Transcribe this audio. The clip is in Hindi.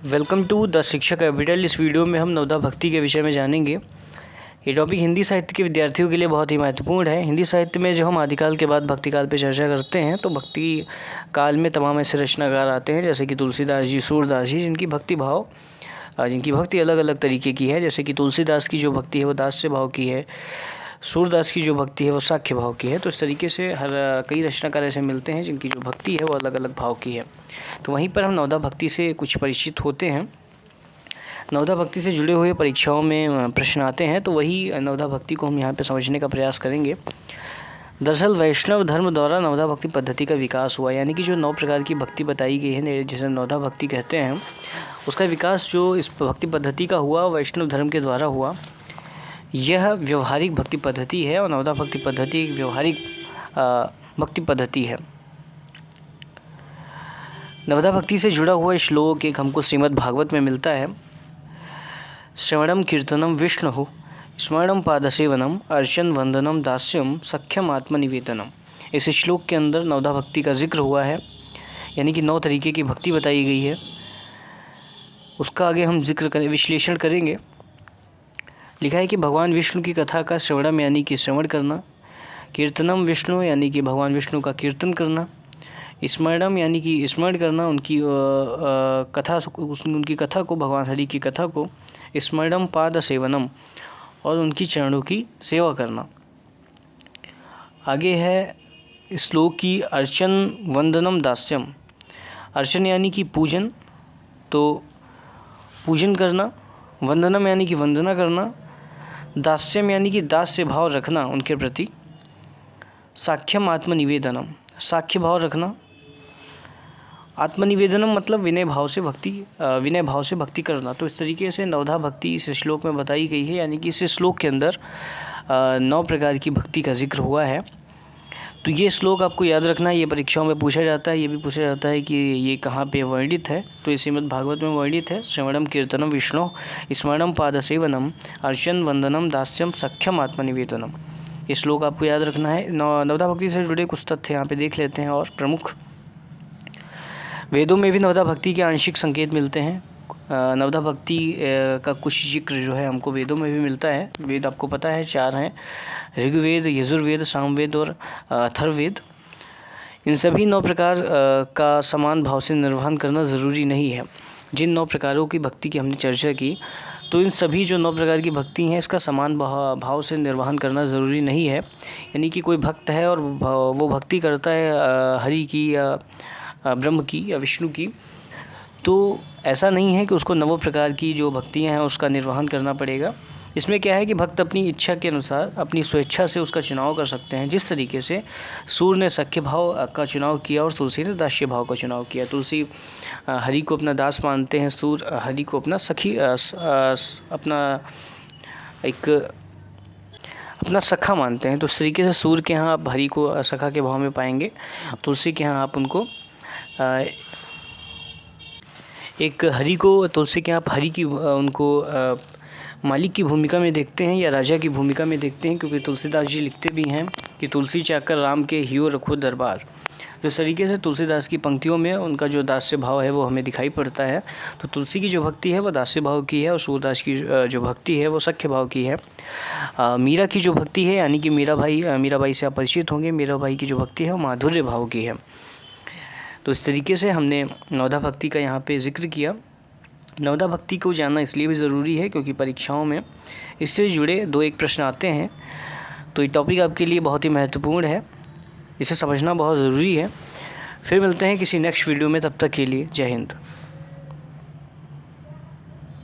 वेलकम टू द शिक्षा कैपिटल। इस वीडियो में हम नवोदय भक्ति के विषय में जानेंगे। ये टॉपिक हिंदी साहित्य के विद्यार्थियों के लिए बहुत ही महत्वपूर्ण है। हिंदी साहित्य में जब हम आदिकाल के बाद भक्ति काल पर चर्चा करते हैं तो भक्ति काल में तमाम ऐसे रचनाकार आते हैं जैसे कि तुलसीदास जी, सूरदास जी, जिनकी भक्ति अलग अलग तरीके की है। जैसे कि तुलसीदास की जो भक्ति है वो दास्य भाव की है, सूरदास की जो भक्ति है वो साख्य भाव की है। तो इस तरीके से कई रचनाकार ऐसे मिलते हैं जिनकी जो भक्ति है वो अलग अलग भाव की है। तो वहीं पर हम नवोदय भक्ति से कुछ परिचित होते हैं। नवोदय भक्ति से जुड़े हुए परीक्षाओं में प्रश्न आते हैं, तो वही नवोदय भक्ति को हम यहाँ पे समझने का प्रयास करेंगे। दरअसल वैष्णव धर्म द्वारा नवोदय भक्ति पद्धति का विकास हुआ, यानी कि जो 9 प्रकार की भक्ति बताई गई है जिसे नवोदय भक्ति कहते हैं, उसका विकास जो इस भक्ति पद्धति का हुआ वैष्णव धर्म के द्वारा हुआ। यह व्यवहारिक भक्ति पद्धति है और नवोदय भक्ति पद्धति एक व्यवहारिक भक्ति पद्धति है। नवोदय भक्ति से जुड़ा हुआ श्लोक एक हमको श्रीमद् भागवत में मिलता है। श्रवणम कीर्तनम विष्णु स्मरणम पादसेवनम अर्चन वंदनम दास्यम सख्यम आत्मनिवेदनम। इस श्लोक के अंदर नवोदय भक्ति का जिक्र हुआ है, यानी कि 9 तरीके की भक्ति बताई गई है। उसका आगे हम विश्लेषण करेंगे। लिखा है कि भगवान विष्णु की कथा का श्रवणम यानी कि श्रवण करना, कीर्तनम विष्णु यानी कि भगवान विष्णु का कीर्तन करना, स्मरणम यानी कि स्मरण करना उनकी कथा को, भगवान हरि की कथा को, स्मरणम पाद सेवनम और उनकी चरणों की सेवा करना। आगे है श्लोक की अर्चन वंदनम दास्यम। अर्चन यानी कि पूजन, तो पूजन करना, वंदनम यानी कि वंदना करना, दास्यम यानी कि दास्य भाव रखना उनके प्रति, साख्यम आत्मनिवेदनम साख्य भाव रखना, आत्मनिवेदनम मतलब विनय भाव से भक्ति करना। तो इस तरीके से नवोदय भक्ति इस श्लोक में बताई गई है, यानी कि इस श्लोक के अंदर 9 प्रकार की भक्ति का जिक्र हुआ है। तो ये श्लोक आपको याद रखना है, ये परीक्षाओं में पूछा जाता है। ये भी पूछा जाता है कि ये कहाँ पे वर्णित है, तो ये श्रीमद् भागवत में वर्णित है। श्रवणम कीर्तनम विष्णु स्मरणम पादसेवनम अर्चन वंदनम दास्यम सख्यम आत्मनिवेदनम। ये श्लोक आपको याद रखना है। नवोदय भक्ति से जुड़े कुछ तथ्य यहाँ पे देख लेते हैं। और प्रमुख वेदों में भी नवोदय भक्ति के आंशिक संकेत मिलते हैं। नवोदय भक्ति का कुछ जिक्र जो है हमको वेदों में भी मिलता है। वेद आपको पता है 4 हैं, ऋग्वेद, यजुर्वेद, सामवेद और अथर्ववेद। इन सभी 9 प्रकार का समान भाव से निर्वहन करना ज़रूरी नहीं है। जिन 9 प्रकारों की भक्ति की हमने चर्चा की, तो इन सभी जो 9 प्रकार की भक्ति हैं इसका समान भाव से निर्वहन करना ज़रूरी नहीं है। यानी कि कोई भक्त है और वो भक्ति करता है हरि की या ब्रह्म की या विष्णु की, तो ऐसा नहीं है कि उसको 9 प्रकार की जो भक्तियां हैं उसका निर्वहन करना पड़ेगा। इसमें क्या है कि भक्त अपनी इच्छा के अनुसार, अपनी स्वेच्छा से उसका चुनाव कर सकते हैं। जिस तरीके से सूर्य ने सख्य भाव का चुनाव किया और तुलसी ने दास्य भाव का चुनाव किया। तुलसी हरि को अपना दास मानते हैं, सूर्य हरि को अपना अपना सखा मानते हैं। तो इस तरीके से सूर्य के यहाँ आप हरि को सखा के भाव में पाएंगे, तुलसी के यहाँ आप उनको तुलसी के आप हरि की उनको मालिक की भूमिका में देखते हैं या राजा की भूमिका में देखते हैं, क्योंकि तुलसीदास जी लिखते भी हैं कि तुलसी चाकर राम के हियो रखो दरबार। तो इस तरीके से तुलसीदास की पंक्तियों में उनका जो दास्य भाव है वो हमें दिखाई पड़ता है। तो तुलसी की जो भक्ति है वो दास्य भाव की है और सूरदास की जो भक्ति है वो सख्य भाव की है। मीरा की जो भक्ति है, यानी कि मीराबाई से आप परिचित होंगे, मीराबाई की जो भक्ति है वो माधुर्य भाव की है। तो इस तरीके से हमने नवोदय भक्ति का यहाँ पे जिक्र किया। नवोदय भक्ति को जानना इसलिए भी ज़रूरी है क्योंकि परीक्षाओं में इससे जुड़े 2-1 प्रश्न आते हैं। तो ये टॉपिक आपके लिए बहुत ही महत्वपूर्ण है, इसे समझना बहुत ज़रूरी है। फिर मिलते हैं किसी नेक्स्ट वीडियो में, तब तक के लिए जय हिंद।